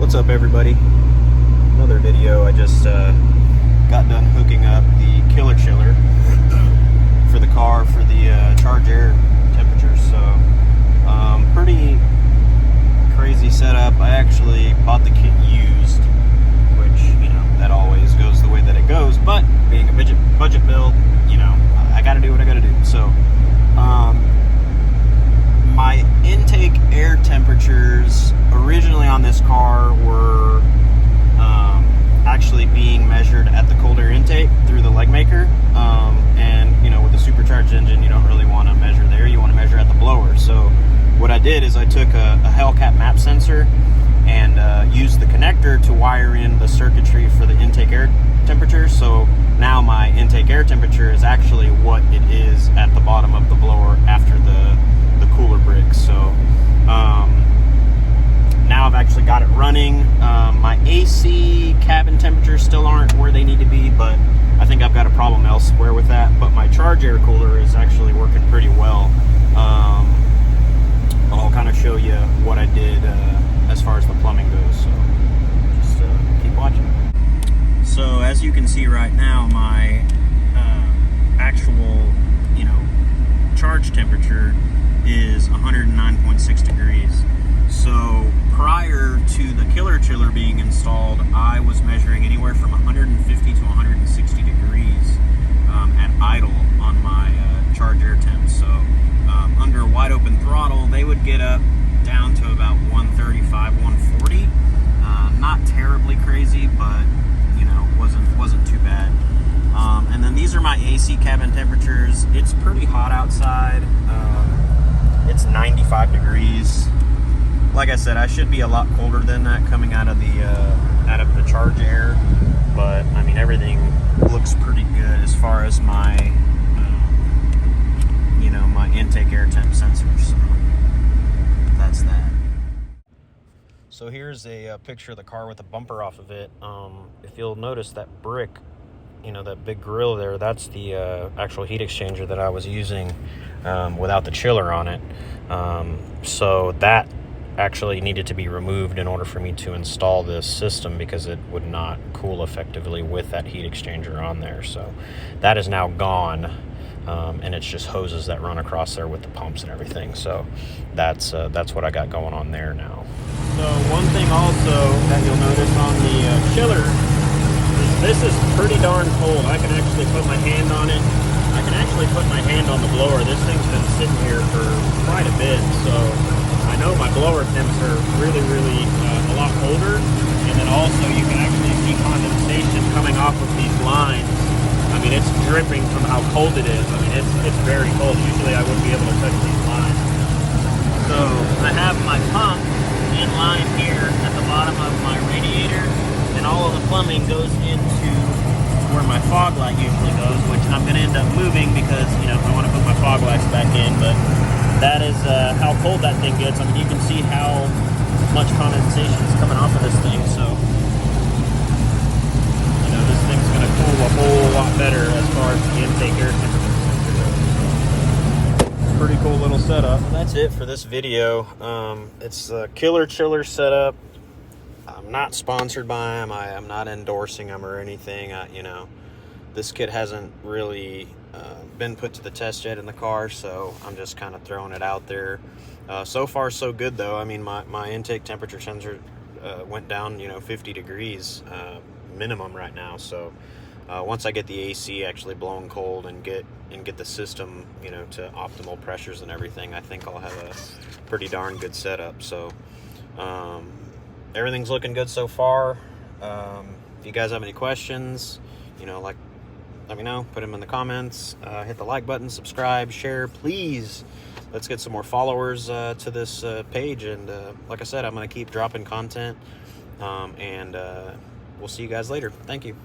What's up, everybody? Another video. I just got done hooking up the killer chiller for the car for the charge air temperatures. So pretty crazy setup. I actually bought the kit used, which, you know, that always goes the way that it goes, but being a budget build, you know, I gotta do what I gotta do. So my intake air temperatures originally on this car were actually being measured at the cold air intake through the leg maker, and you know, with the supercharged engine you don't really want to measure there, you want to measure at the blower. So what I did is I took a Hellcat map sensor and used the connector to wire in the circuitry for the intake air temperature. So now my intake air temperature is actually what it is at the bottom of the blower after the cooler bricks. So now I've actually got it running. My AC cabin temperatures still aren't where they need to be, but I think I've got a problem elsewhere with that. But my charge air cooler is actually working pretty well. I'll kind of show you what I did as far as the plumbing goes, so just keep watching. So as you can see right now, my actual, you know, charge temperature is 109.6 degrees. So prior to the killer chiller being installed, I was measuring anywhere from 150 to 160 degrees at idle on my charge air temps. So under wide open throttle, they would get up down to about 135, 140. Not terribly crazy, but you know, wasn't too bad. And then these are my AC cabin temperatures. It's pretty hot outside. It's 95 degrees. Like I said, I should be a lot colder than that coming out of the charge air, but I mean, everything looks pretty good as far as my you know, my intake air temp sensors. So that's that. So here's a picture of the car with the bumper off of it. If you'll notice that brick, you know, that big grill there, that's the actual heat exchanger that I was using without the chiller on it. So that actually needed to be removed in order for me to install this system, because it would not cool effectively with that heat exchanger on there. So that is now gone, and it's just hoses that run across there with the pumps and everything. So that's what I got going on there now. So one thing also that you'll notice on the chiller is this is pretty darn cold. I can actually put my hand on it. I can actually put my hand on the blower. This thing's been sitting here for quite a bit, so I know my blower temps are really a lot colder. And then also you can actually see condensation coming off of these lines. I mean, it's dripping from how cold it is. I mean, it's very cold. Usually I wouldn't be able to touch these lines. So I have my pump in line here at the bottom of my radiator, and all of the plumbing goes into where my fog light usually goes, which I'm going to end up moving because, you know, I want to put my fog lights back in. But that is how cold that thing gets. I mean, you can see how much condensation is coming off of this thing. So, you know, this thing's going to cool a whole lot better as far as the intake air temperature goes. Pretty cool little setup. Well, that's it for this video. It's the killer chiller setup. I'm not sponsored by them. I'm not endorsing them or anything. You know, this kit hasn't really been put to the test yet in the car, so I'm just kind of throwing it out there. So far, so good, though. I mean, my intake temperature sensor went down, you know, 50 degrees minimum right now. So once I get the AC actually blowing cold and get the system, you know, to optimal pressures and everything, I think I'll have a pretty darn good setup. So everything's looking good so far. If you guys have any questions, you know, let me know, put them in the comments, hit the like button, subscribe, share, please. Let's get some more followers to this page, and like I said, I'm going to keep dropping content, and we'll see you guys later. Thank you.